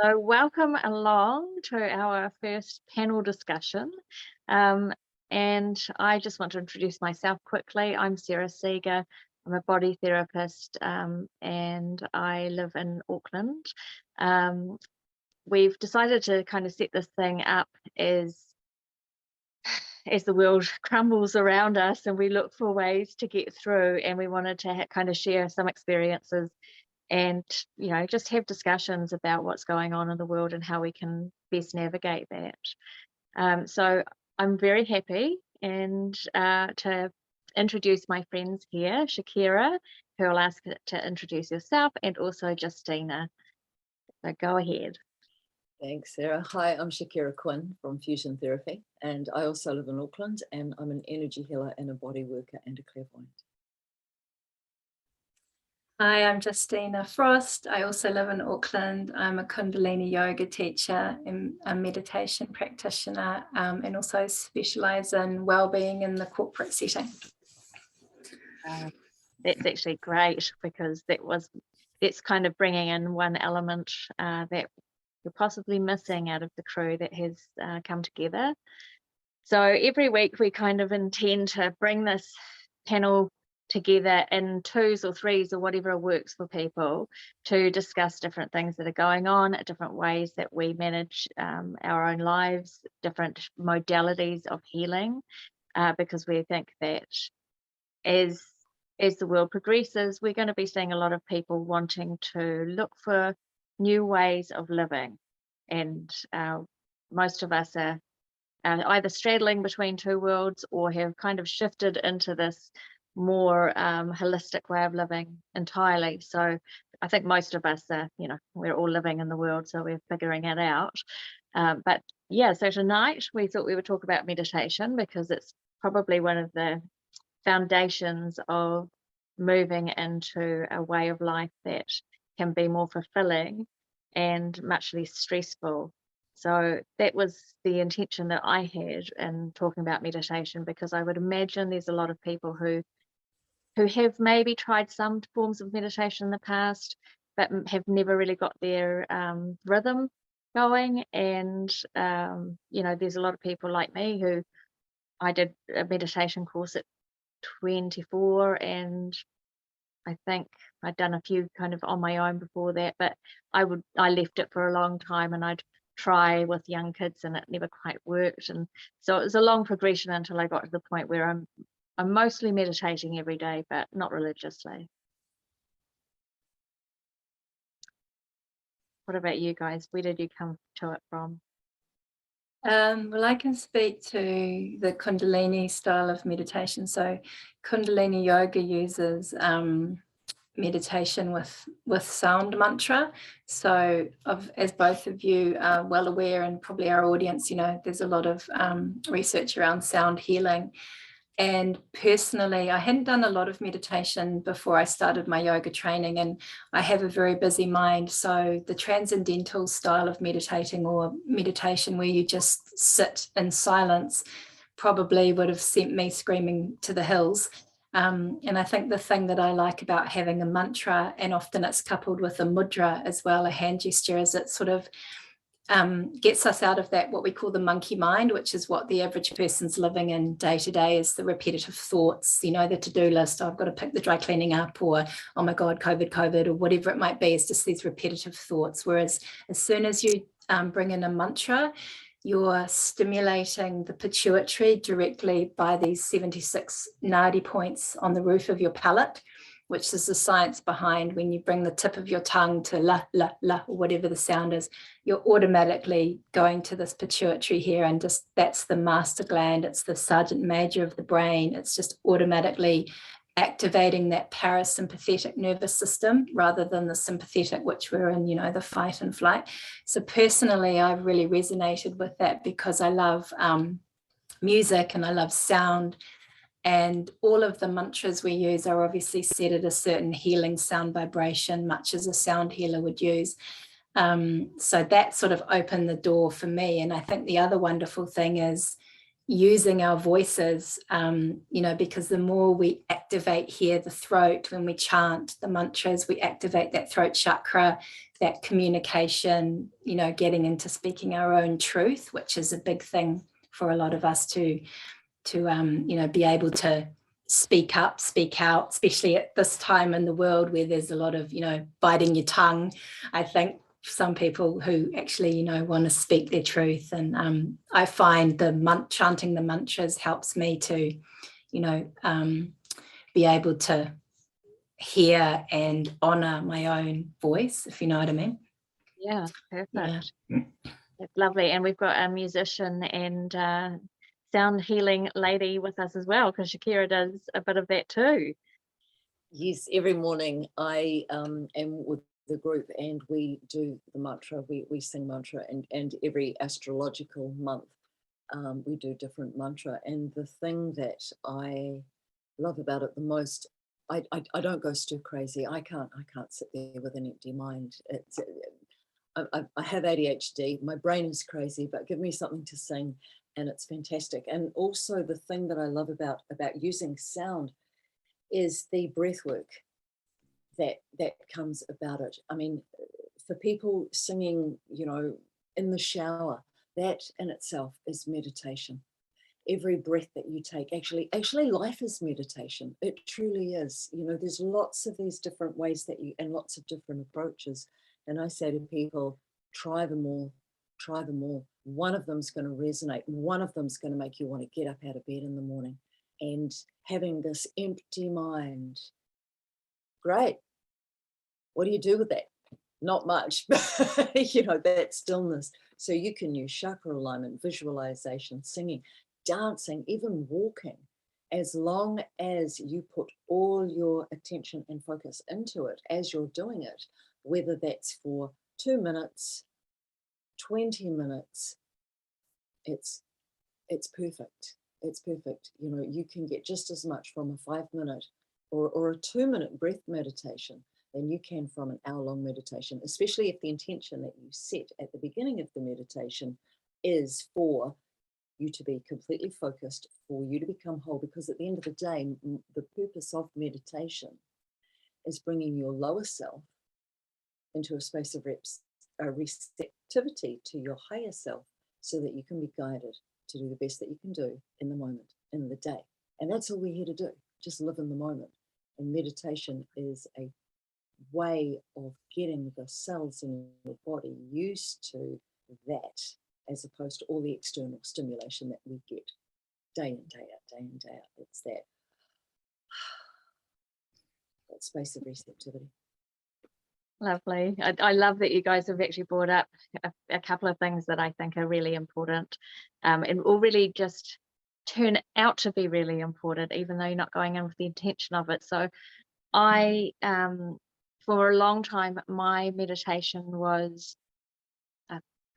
So welcome along to our first panel discussion. Um, and I just want to introduce myself quickly. I'm Sarah Seeger. I'm a body therapist and I live in Auckland. We've decided to kind of set this thing up as the world crumbles around us and we look for ways to get through, and we wanted to kind of share some experiences and just have discussions about what's going on in the world and how we can best navigate that. So I'm very happy to introduce my friends here, Shakira, who I'll ask to introduce yourself, and also Justina. So go ahead. Thanks, Sarah. Hi, I'm Shakira Quinn from Fusion Therapy, and I also live in Auckland, and I'm an energy healer and a body worker and a clairvoyant. Hi, I'm Justina Frost. I also live in Auckland. I'm a Kundalini Yoga teacher and a meditation practitioner, and also specialise in wellbeing in the corporate setting. That's actually great, because that's kind of bringing in one element that you're possibly missing out of the crew that has come together. So every week we kind of intend to bring this panel together in twos or threes or whatever works for people, to discuss different things that are going on, different ways that we manage our own lives, different modalities of healing, because we think that as the world progresses, we're going to be seeing a lot of people wanting to look for new ways of living, and most of us are either straddling between two worlds or have kind of shifted into this more holistic way of living entirely. So I think most of us are, we're all living in the world, so we're figuring it out. But yeah, so tonight we thought we would talk about meditation, because it's probably one of the foundations of moving into a way of life that can be more fulfilling and much less stressful. So that was the intention that I had in talking about meditation, because I would imagine there's a lot of people who have maybe tried some forms of meditation in the past, but have never really got their rhythm going. And there's a lot of people like me who I did a meditation course at 24, and I think I'd done a few kind of on my own before that, but I left it for a long time, and I'd try with young kids and it never quite worked. And so it was a long progression until I got to the point where I'm mostly meditating every day, but not religiously. What about you guys? Where did you come to it from? Well, I can speak to the Kundalini style of meditation. So Kundalini Yoga uses meditation with sound mantra. So as both of you are well aware, and probably our audience, there's a lot of research around sound healing. And personally, I hadn't done a lot of meditation before I started my yoga training, and I have a very busy mind. So the transcendental style of meditating, or meditation where you just sit in silence, probably would have sent me screaming to the hills. And I think the thing that I like about having a mantra, and often it's coupled with a mudra as well, a hand gesture, is it sort of gets us out of that, what we call the monkey mind, which is what the average person's living in day to day, is the repetitive thoughts, the to-do list. I've got to pick the dry cleaning up, or, oh my God, COVID, or whatever it might be. It's just these repetitive thoughts. Whereas as soon as you bring in a mantra, you're stimulating the pituitary directly by these 76 nadi points on the roof of your palate, which is the science behind when you bring the tip of your tongue to la, la, la, or whatever the sound is, you're automatically going to this pituitary here, and just that's the master gland. It's the sergeant major of the brain. It's just automatically activating that parasympathetic nervous system rather than the sympathetic, which we're in, the fight and flight. So personally, I've really resonated with that, because I love music and I love sound. And all of the mantras we use are obviously set at a certain healing sound vibration, much as a sound healer would use. So that sort of opened the door for me. And I think the other wonderful thing is using our voices, you know, because the more we activate here the throat when we chant the mantras, we activate that throat chakra, that communication, you know, getting into speaking our own truth, which is a big thing for a lot of us to you know, be able to speak up, speak out, especially at this time in the world where there's a lot of, you know, biting your tongue. I think some people who actually, you know, want to speak their truth. And I find chanting the mantras helps me to, you know, be able to hear and honor my own voice, if you know what I mean. Yeah, perfect. Yeah. It's lovely. And we've got a musician and sound healing lady with us as well, because Shakira does a bit of that too. Yes, every morning I am with the group and we do the mantra, we sing mantra, and every astrological month we do different mantra. And the thing that I love about it the most, I don't go stir crazy. I can't sit there with an empty mind. It's, I have ADHD, my brain is crazy, but give me something to sing and it's fantastic. And also the thing that I love about using sound is the breath work that comes about it. I mean, for people singing, you know, in the shower, that in itself is meditation. Every breath that you take, actually life is meditation. It truly is. You know, there's lots of these different ways that you, and lots of different approaches. And I say to people, try them all, try them all. One of them's going to resonate. One of them's going to make you want to get up out of bed in the morning. And having this empty mind, great. What do you do with that? Not much, you know, that stillness. So you can use chakra alignment, visualization, singing, dancing, even walking, as long as you put all your attention and focus into it as you're doing it, whether that's for 2 minutes, 20 minutes, it's perfect. It's perfect. You know, you can get just as much from a 5-minute or a 2-minute breath meditation than you can from an hour-long meditation, especially if the intention that you set at the beginning of the meditation is for you to be completely focused, for you to become whole, because at the end of the day, the purpose of meditation is bringing your lower self into a space of receptivity to your higher self so that you can be guided to do the best that you can do in the moment, in the day. And that's all we're here to do, just live in the moment. And meditation is a way of getting the cells in your body used to that, as opposed to all the external stimulation that we get day in, day out, day in, day out. It's that space of receptivity. Lovely. I love that you guys have actually brought up a couple of things that I think are really important, and will really just turn out to be really important, even though you're not going in with the intention of it. So I, for a long time, my meditation was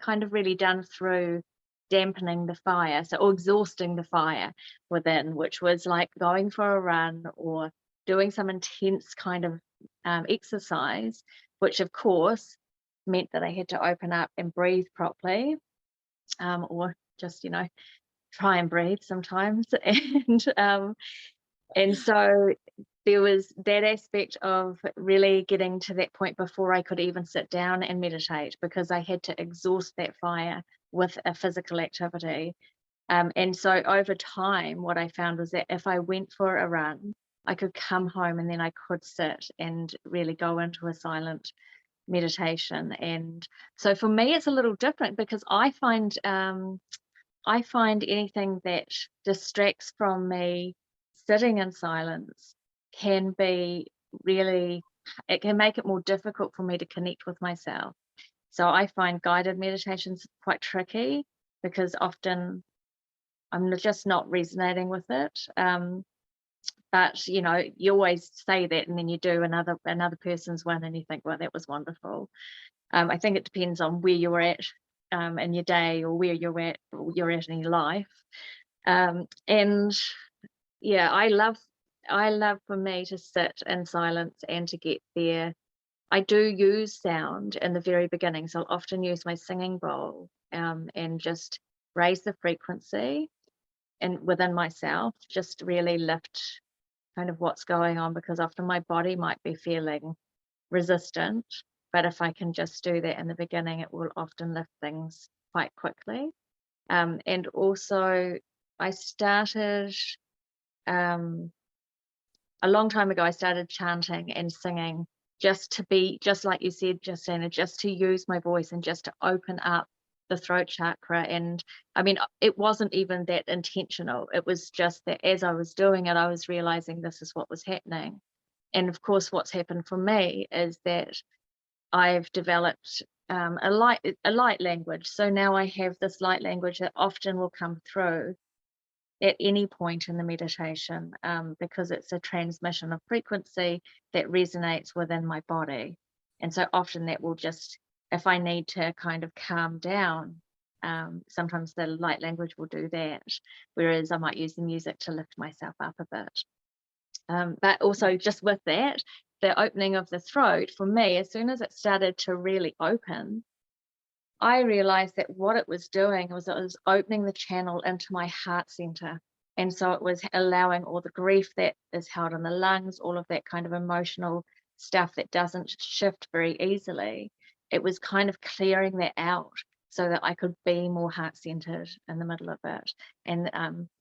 kind of really done through dampening the fire, or exhausting the fire within, which was like going for a run or doing some intense kind of exercise, which of course meant that I had to open up and breathe properly, or just, you know, try and breathe sometimes. And so there was that aspect of really getting to that point before I could even sit down and meditate, because I had to exhaust that fire with a physical activity. And so over time, what I found was that if I went for a run, I could come home and then I could sit and really go into a silent meditation. And so for me, it's a little different, because I find anything that distracts from me sitting in silence can be really, it can make it more difficult for me to connect with myself. So I find guided meditations quite tricky, because often I'm just not resonating with it. But you know, you always say that, and then you do another person's one and you think, well, that was wonderful. I think it depends on where you're at in your day, or where you're at in your life. And yeah, I love for me to sit in silence and to get there. I do use sound in the very beginning, so I'll often use my singing bowl and just raise the frequency. and within myself, just really lift kind of what's going on, because often my body might be feeling resistant, but if I can just do that in the beginning, it will often lift things quite quickly. And also I started a long time ago, I started chanting and singing, just to be, just like you said, Justina, just to use my voice and just to open up the throat chakra. And I mean, it wasn't even that intentional. It was just that as I was doing it, I was realizing this is what was happening. And of course, what's happened for me is that I've developed a light language. So now I have this light language that often will come through at any point in the meditation, because it's a transmission of frequency that resonates within my body. And so often that will just, if I need to kind of calm down, sometimes the light language will do that, whereas I might use the music to lift myself up a bit. But also just with that, the opening of the throat, for me, as soon as it started to really open, I realized that what it was doing was it was opening the channel into my heart center. And so it was allowing all the grief that is held in the lungs, all of that kind of emotional stuff that doesn't shift very easily. It was kind of clearing that out so that I could be more heart centered in the middle of it. And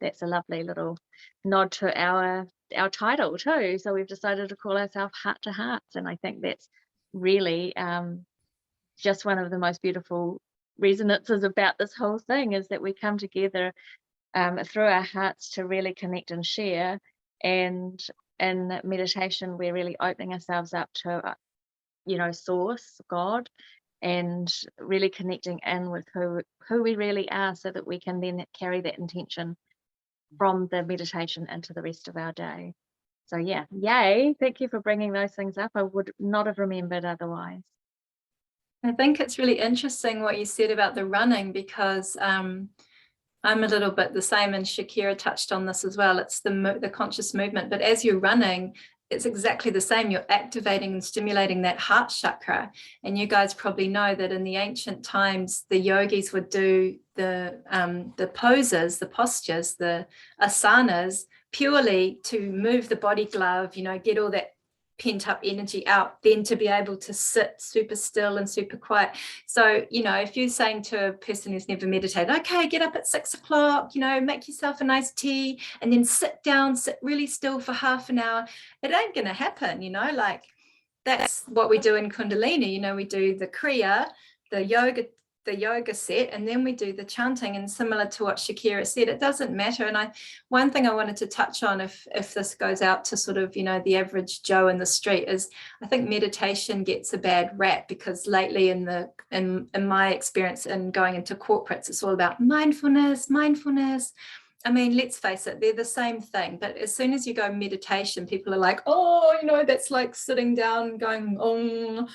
that's a lovely little nod to our title too. So we've decided to call ourselves Heart to Hearts. And I think that's really just one of the most beautiful resonances about this whole thing, is that we come together through our hearts to really connect and share. And in meditation, we're really opening ourselves up to, source, God, and really connecting in with who we really are, so that we can then carry that intention from the meditation into the rest of our day. So yeah, yay, thank you for bringing those things up. I would not have remembered otherwise. I think it's really interesting what you said about the running, because I'm a little bit the same, and Shakira touched on this as well. It's the conscious movement, but as you're running, it's exactly the same. You're activating and stimulating that heart chakra. And you guys probably know that in the ancient times, the yogis would do the poses, the postures, the asanas, purely to move the body glove, get all that pent up energy out, then to be able to sit super still and super quiet. So, if you're saying to a person who's never meditated, okay, get up at 6 o'clock, make yourself a nice tea and then sit down, sit really still for half an hour, it ain't going to happen, like that's what we do in Kundalini. We do the Kriya, the yoga set, and then we do the chanting. And similar to what Shakira said, it doesn't matter. And one thing I wanted to touch on, if this goes out to sort of the average Joe in the street, is I think meditation gets a bad rap, because lately in my experience in going into corporates, it's all about mindfulness. I mean, let's face it, they're the same thing. But as soon as you go meditation, people are like, oh, that's like sitting down going, oh.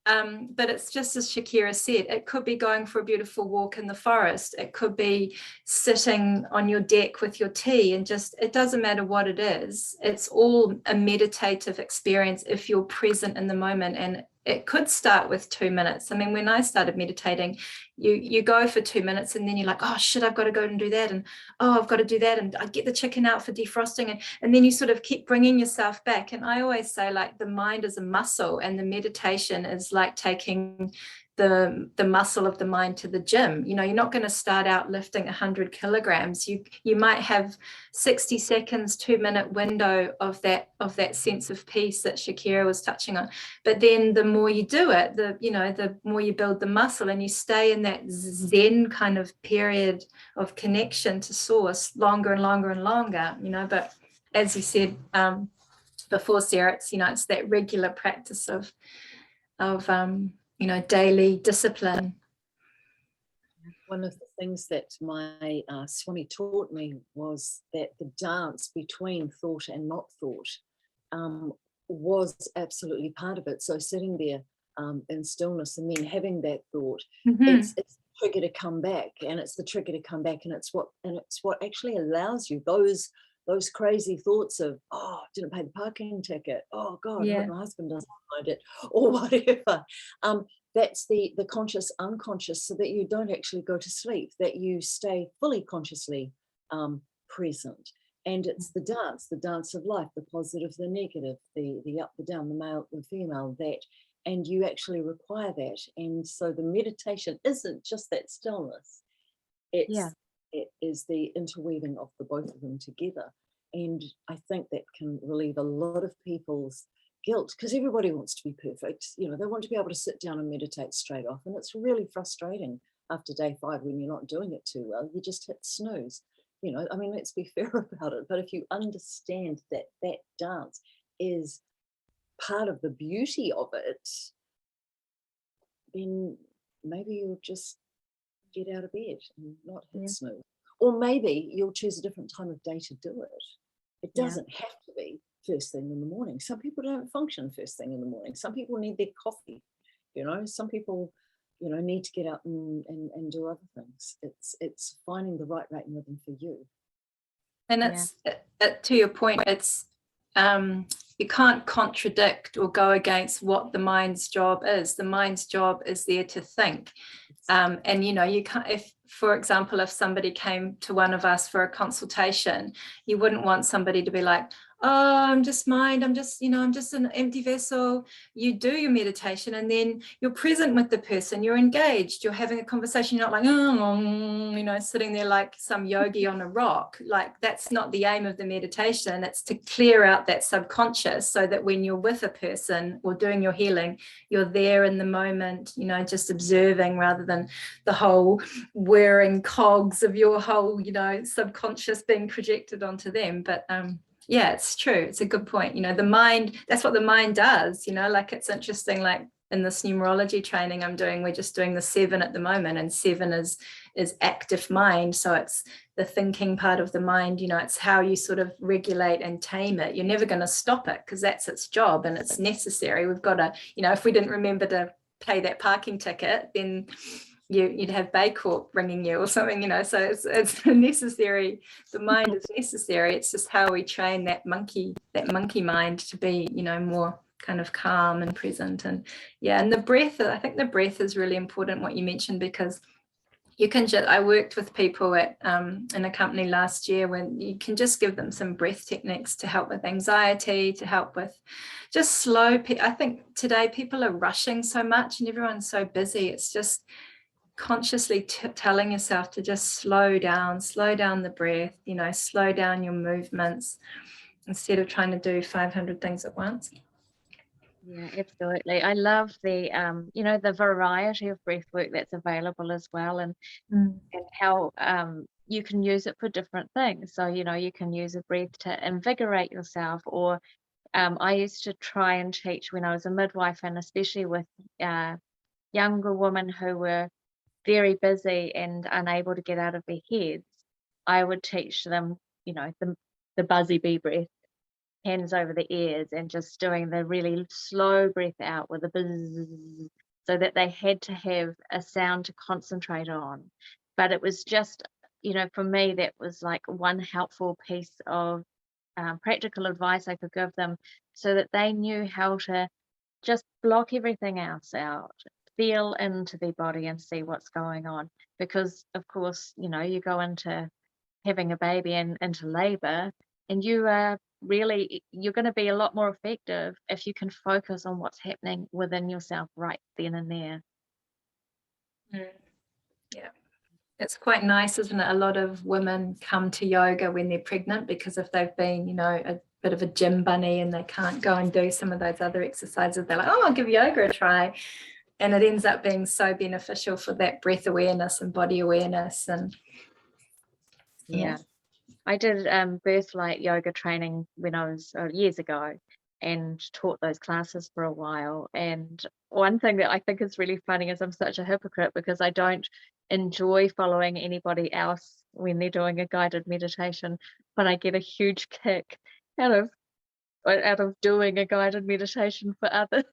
But it's just as Shakira said, it could be going for a beautiful walk in the forest. It could be sitting on your deck with your tea, and it doesn't matter what it is. It's all a meditative experience if you're present in the moment. And it could start with 2 minutes. I mean, when I started meditating, you go for 2 minutes and then you're like, oh shit, I've got to go and do that. And oh, I've got to do that. And I get the chicken out for defrosting. And then you sort of keep bringing yourself back. And I always say, like, the mind is a muscle, and the meditation is like taking the muscle of the mind to the gym. You're not going to start out lifting 100 kilograms. You might have 60 seconds, 2-minute window of that sense of peace that Shakira was touching on. But then the more you do it, the more you build the muscle, and you stay in that Zen kind of period of connection to source longer and longer and longer. But as you said before, Sarah, it's that regular practice of daily discipline. One of the things that my Swami taught me was that the dance between thought and not thought was absolutely part of it. So sitting there in stillness and then having that thought, it's the trigger to come back, and it's what actually allows you those crazy thoughts of, oh, didn't pay the parking ticket, oh God, I hope my husband doesn't mind it, or whatever. That's the conscious unconscious, so that you don't actually go to sleep, that you stay fully consciously present. And it's the dance of life, the positive, the negative, the up, the down, the male, the female, that, and you actually require that. And so the meditation isn't just that stillness. It is the interweaving of the both of them together. And I think that can relieve a lot of people's guilt, because everybody wants to be perfect. You know, they want to be able to sit down and meditate straight off. And it's really frustrating after day 5 when you're not doing it too well. You just hit snooze. You know, I mean, let's be fair about it. But if you understand that that dance is part of the beauty of it, then maybe you'll just get out of bed and not hit snooze. Or maybe you'll choose a different time of day to do it. It doesn't have to be first thing in the morning. Some people don't function first thing in the morning. Some people need their coffee. You know, some people, you know, need to get up and do other things. It's finding the right rate and rhythm for you. And it's to your point, it's you can't contradict or go against what the mind's job is. The mind's job is there to think. And, you know, you can't, if, for example, if somebody came to one of us for a consultation, you wouldn't want somebody to be like, oh, I'm just mind, I'm just, you know, I'm just an empty vessel. You do your meditation and then you're present with the person, you're engaged, you're having a conversation, you're not like, oh, you know, sitting there like some yogi on a rock. Like, that's not the aim of the meditation. It's to clear out that subconscious so that when you're with a person or doing your healing, you're there in the moment, you know, just observing rather than the whole whirring cogs of your whole, you know, subconscious being projected onto them. But yeah, it's true. It's a good point. You know, the mind, that's what the mind does, you know, like it's interesting, like in this numerology training I'm doing, we're just doing the 7 at the moment, and 7 is active mind. So it's the thinking part of the mind, you know, it's how you sort of regulate and tame it. You're never going to stop it because that's its job and it's necessary. We've got to, you know, if we didn't remember to pay that parking ticket, then you'd have Bay Corp ringing you or something, you know. So it's necessary. The mind is necessary. It's just how we train that monkey mind to be, you know, more kind of calm and present. And yeah, and the breath, I think the breath is really important, what you mentioned, because you can just, I worked with people at in a company last year when you can just give them some breath techniques to help with anxiety, to help with just slow. I think today people are rushing so much and everyone's so busy. It's just consciously telling yourself to just slow down the breath, you know, slow down your movements instead of trying to do 500 things at once. Yeah, absolutely. I love the you know, the variety of breath work that's available as well, and how you can use it for different things. So, you know, you can use a breath to invigorate yourself, or I used to try and teach when I was a midwife, and especially with younger women who were very busy and unable to get out of their heads, I would teach them, you know, the buzzy bee breath, hands over the ears, and just doing the really slow breath out with a buzz, so that they had to have a sound to concentrate on. But it was just, you know, for me, that was like one helpful piece of practical advice I could give them, so that they knew how to just block everything else out, feel into their body and see what's going on. Because of course, you know, you go into having a baby and into labor, and you are really, you're going to be a lot more effective if you can focus on what's happening within yourself right then and there. Yeah, it's quite nice, isn't it? A lot of women come to yoga when they're pregnant, because if they've been, you know, a bit of a gym bunny and they can't go and do some of those other exercises, they're like, oh, I'll give yoga a try. And it ends up being so beneficial for that breath awareness and body awareness. And Yeah. I did birthlight yoga training when I was years ago, and taught those classes for a while. And one thing that I think is really funny is I'm such a hypocrite, because I don't enjoy following anybody else when they're doing a guided meditation, but I get a huge kick out of doing a guided meditation for others.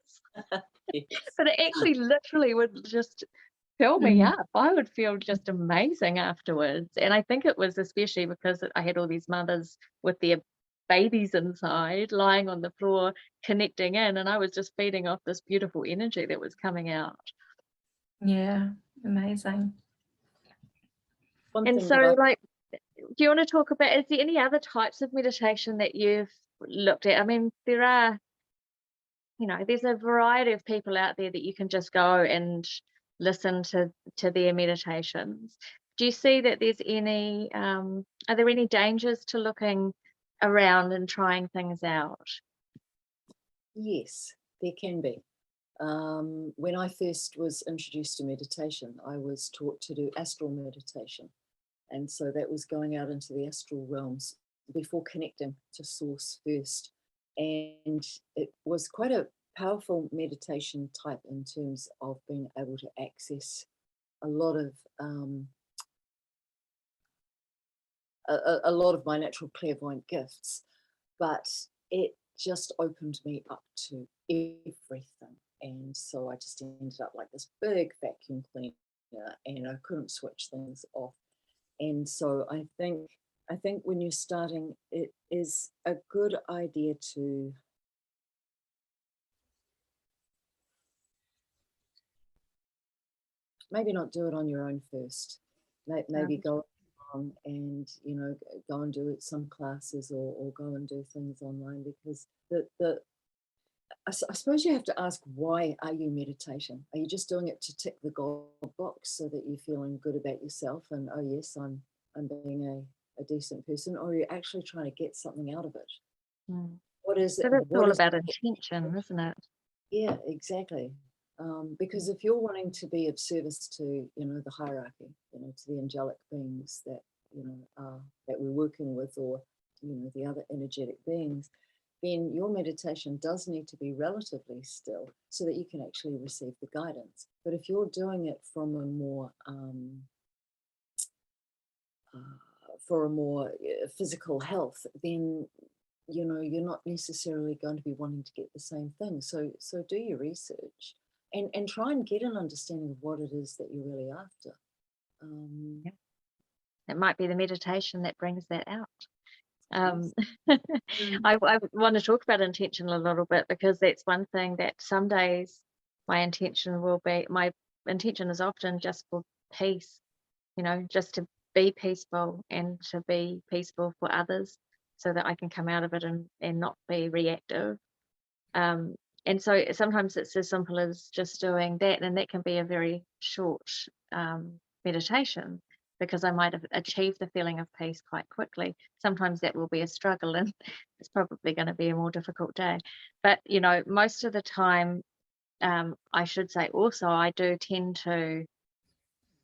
Yes. But it actually literally would just fill me up. I would feel just amazing afterwards. And I think it was especially because I had all these mothers with their babies inside, lying on the floor, connecting in, and I was just feeding off this beautiful energy that was coming out. yeah, amazing. One And thing so, that like, you want to talk about, is there any other types of meditation that you've looked at? I mean, there are, there's a variety of people out there that you can just go and listen to their meditations. Do you see that there's any, are there any dangers to looking around and trying things out? Yes, there can be. When I first was introduced to meditation, I was taught to do astral meditation. And so that was going out into the astral realms before connecting to source first. And it was quite a powerful meditation type in terms of being able to access a lot of a lot of my natural clairvoyant gifts. But it just opened me up to everything. And so I just ended up like this big vacuum cleaner, and I couldn't switch things off. And so I think when you're starting, it is a good idea to maybe not do it on your own first. Maybe go on and go and do some classes or go and do things online, because I suppose you have to ask, why are you meditating? Are you just doing it to tick the goal box so that you're feeling good about yourself and, oh yes, I'm being a decent person, or are you actually trying to get something out of it? What is it? So that's all about intention, isn't it? Yeah, exactly. Because if you're wanting to be of service to the hierarchy, to the angelic beings that that we're working with, or the other energetic beings, then your meditation does need to be relatively still so that you can actually receive the guidance. But if you're doing it from a more for a more physical health, then you're not necessarily going to be wanting to get the same thing. So do your research and try and get an understanding of what it is that you're really after. It might be the meditation that brings that out. I want to talk about intention a little bit, because that's one thing that some days my intention is often just for peace, just to be peaceful and to be peaceful for others, so that I can come out of it and not be reactive. And so sometimes it's as simple as just doing that, and that can be a very short meditation, because I might have achieved the feeling of peace quite quickly. Sometimes that will be a struggle, and it's probably going to be a more difficult day. But, most of the time, I should say also, I do tend to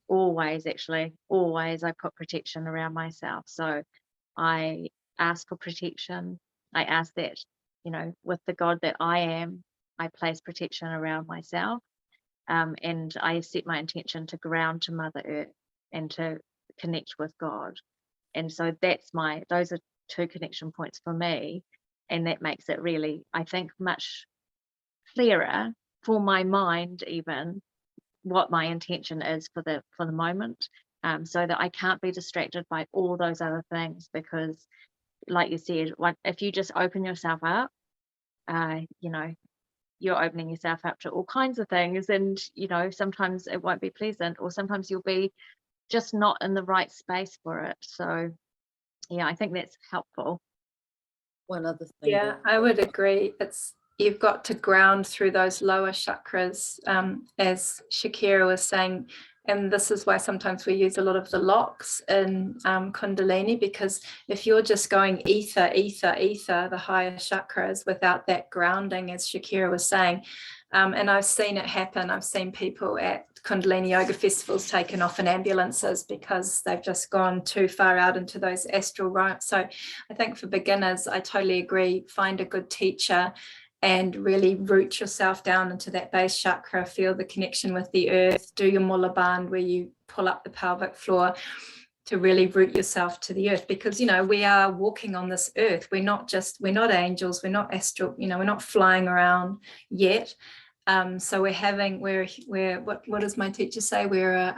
always I put protection around myself. So I ask for protection. I ask that, with the God that I am, I place protection around myself. And I set my intention to ground to Mother Earth and to connect with God. And so those are two connection points for me. And that makes it really, I think, much clearer for my mind, even what my intention is for the moment, so that I can't be distracted by all those other things. Because, like you said, if you just open yourself up, you're opening yourself up to all kinds of things, and sometimes it won't be pleasant, or sometimes you'll be just not in the right space for it. So yeah, I think that's helpful. One other thing. Yeah, I would agree. You've got to ground through those lower chakras, as Shakira was saying. And this is why sometimes we use a lot of the locks in Kundalini, because if you're just going ether, the higher chakras, without that grounding, as Shakira was saying, and I've seen it happen. I've seen people at Kundalini Yoga festivals taken off in ambulances because they've just gone too far out into those astral realms. So I think for beginners, I totally agree. Find a good teacher and really root yourself down into that base chakra, feel the connection with the earth, do your mula bandh where you pull up the pelvic floor to really root yourself to the earth, because we are walking on this earth. We're not angels, we're not astral, we're not flying around yet. So what does my teacher say? We're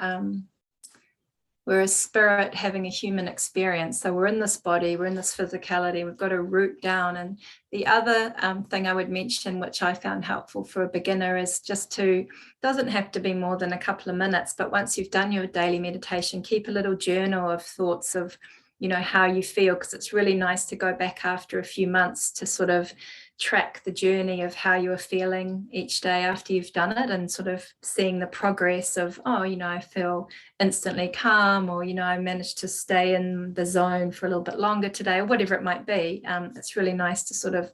a spirit having a human experience. So we're in this body, we're in this physicality, we've got to root down. And the other thing I would mention, which I found helpful for a beginner, is doesn't have to be more than a couple of minutes, but once you've done your daily meditation, keep a little journal of thoughts of you know, how you feel, because it's really nice to go back after a few months to sort of track the journey of how you are feeling each day after you've done it, and sort of seeing the progress of, oh, you know, I feel instantly calm, or, you know, I managed to stay in the zone for a little bit longer today, or whatever it might be. It's really nice to sort of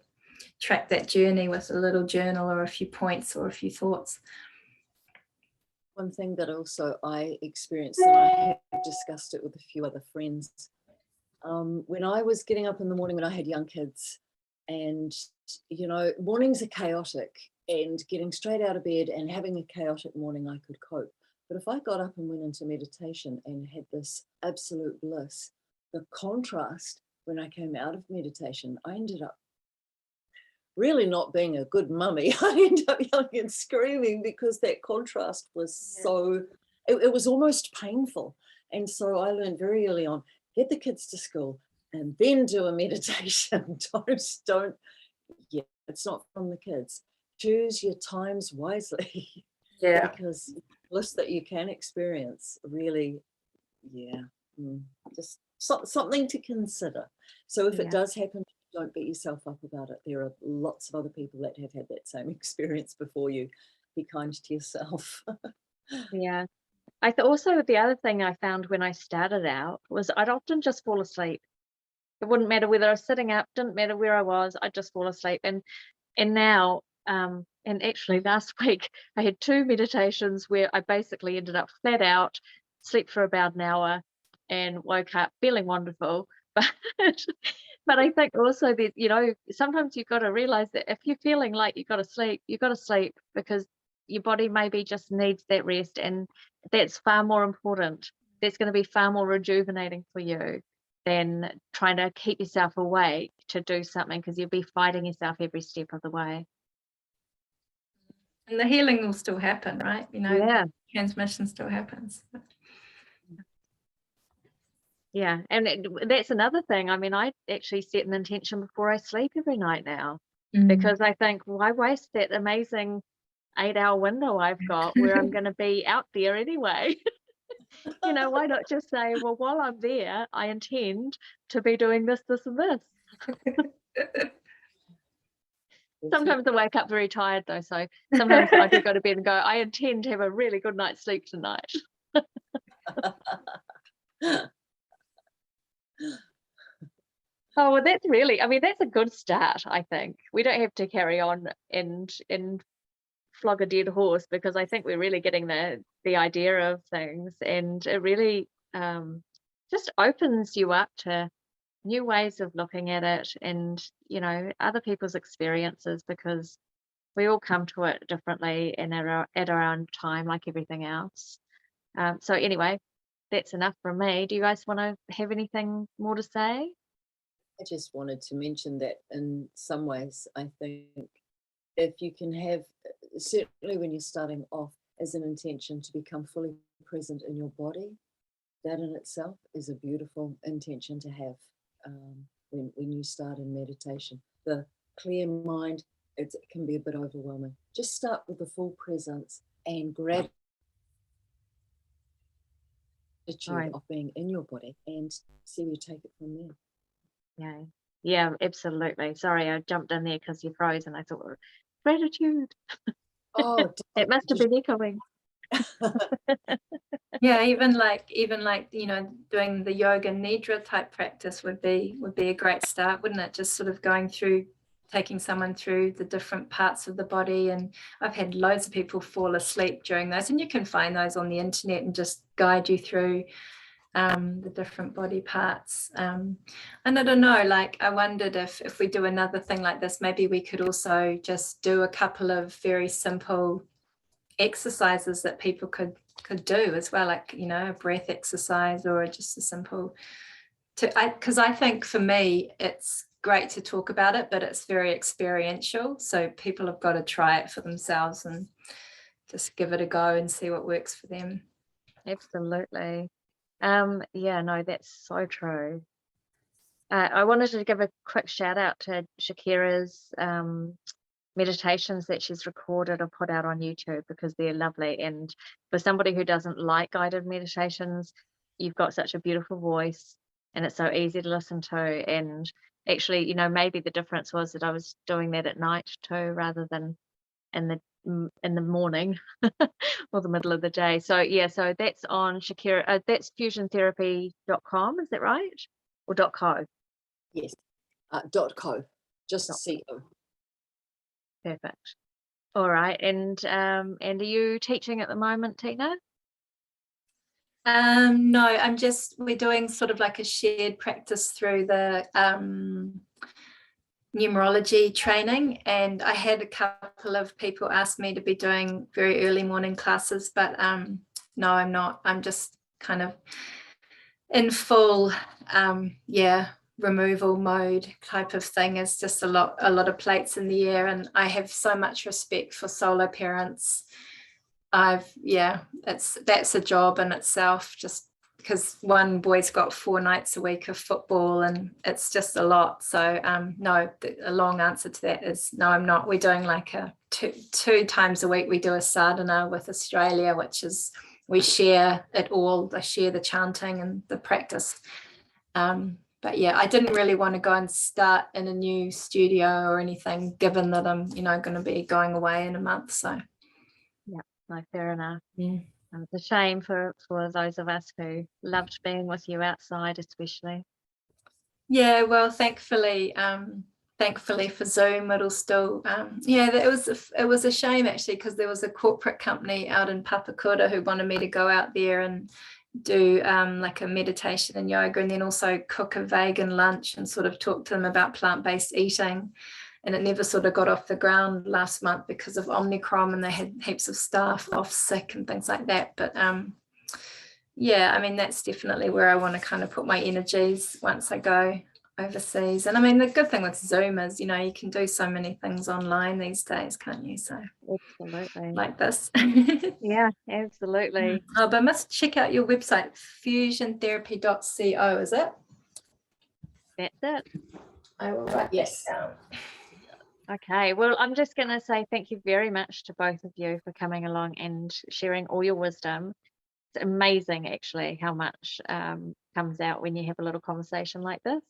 track that journey with a little journal or a few points or a few thoughts. One thing that also I experienced, and I have discussed it with a few other friends, when I was getting up in the morning when I had young kids, and, you know, mornings are chaotic, and getting straight out of bed and having a chaotic morning, I could cope. But if I got up and went into meditation and had this absolute bliss, the contrast when I came out of meditation, I ended up really not being a good mummy. I ended up yelling and screaming because that contrast was so, it was almost painful. And so I learned very early on, get the kids to school and then do a meditation. don't, yeah, it's not from the kids. Choose your times wisely. Yeah. Because bliss that you can experience really, just something to consider. So if it does happen, don't beat yourself up about it. There are lots of other people that have had that same experience before you. Be kind to yourself. Yeah. I also, the other thing I found when I started out was I'd often just fall asleep. It wouldn't matter whether I was sitting up, didn't matter where I was, I'd just fall asleep. And now, and actually last week I had 2 meditations where I basically ended up flat out, slept for about an hour and woke up feeling wonderful. But I think also that, you know, sometimes you've got to realize that if you're feeling like you've got to sleep, because your body maybe just needs that rest, and that's far more important. That's going to be far more rejuvenating for you than trying to keep yourself awake to do something, because you'll be fighting yourself every step of the way. And the healing will still happen, right? You know, Yeah. transmission still happens. Yeah, and that's another thing. I mean, I actually set an intention before I sleep every night now, because I think, why waste that amazing 8-hour window I've got where I'm going to be out there anyway? You know, why not just say, well, while I'm there, I intend to be doing this, this, and this. Sometimes I wake up very tired though, so sometimes I do go to bed and go, I intend to have a really good night's sleep tonight. Oh, well, that's really, I mean, that's a good start, I think. We don't have to carry on and flog a dead horse, because I think we're really getting the idea of things, and it really just opens you up to new ways of looking at it, and, you know, other people's experiences, because we all come to it differently and at our own time, like everything else. So anyway, that's enough from me. Do you guys want to have anything more to say? I just wanted to mention that in some ways, I think if you can have, certainly when you're starting off, as an intention to become fully present in your body, that in itself is a beautiful intention to have when you start in meditation. The clear mind, it can be a bit overwhelming. Just start with the full presence and gratitude of being in your body, and see where you take it from there. Yeah, absolutely. Sorry, I jumped in there because you froze, and I thought, gratitude. Oh, it must have been echoing. Yeah, even like you know, doing the yoga nidra type practice would be a great start, wouldn't it? Just sort of going through, taking someone through the different parts of the body. And I've had loads of people fall asleep during those, and you can find those on the internet and just guide you through the different body parts. And I don't know, like, I wondered if we do another thing like this, maybe we could also just do a couple of very simple exercises that people could do as well, like, you know, a breath exercise, or just a simple because I think for me it's great to talk about it, but it's very experiential, so people have got to try it for themselves and just give it a go and see what works for them. Absolutely. Yeah, no, that's so true. I wanted to give a quick shout out to Shakira's meditations that she's recorded or put out on YouTube, because they're lovely. And for somebody who doesn't like guided meditations, you've got such a beautiful voice, and it's so easy to listen to. And actually, you know, maybe the difference was that I was doing that at night too, rather than in the morning or the middle of the day. So yeah, so that's on Shakira. That's fusiontherapy.com, is that right? Or .co? Yes. .co, just .co. Perfect. All right. And are you teaching at the moment, Tina? No, we're doing sort of like a shared practice through the numerology training, and I had a couple of people ask me to be doing very early morning classes, but no, I'm not. I'm just kind of in full removal mode type of thing. It's just a lot of plates in the air, and I have so much respect for solo parents. That's a job in itself, just because one boy's got 4 nights a week of football, and it's just a lot. So no, a long answer to that is no, I'm not. We're doing like a two times a week we do a sadhana with Australia, which is we share it all. I share the chanting and the practice. But yeah, I didn't really want to go and start in a new studio or anything, given that I'm, going to be going away in a month. So yeah, no, fair enough. Yeah. It's a shame for those of us who loved being with you outside, especially. Yeah, well, thankfully for Zoom, it'll still it was a shame actually, because there was a corporate company out in Papakura who wanted me to go out there and do like a meditation and yoga, and then also cook a vegan lunch and sort of talk to them about plant-based eating. And it never sort of got off the ground last month because of Omicron, and they had heaps of staff off sick and things like that. But yeah, I mean, that's definitely where I want to kind of put my energies once I go overseas. And I mean, the good thing with Zoom is, you can do so many things online these days, can't you? So Absolutely. like this. Yeah, absolutely. Oh, but I must check out your website, fusiontherapy.co, is it? That's it. I will write Yes. that down. Okay, well, I'm just going to say thank you very much to both of you for coming along and sharing all your wisdom. It's amazing, actually, how much comes out when you have a little conversation like this.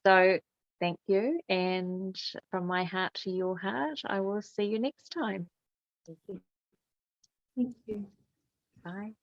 So thank you. And from my heart to your heart, I will see you next time. Thank you. Bye.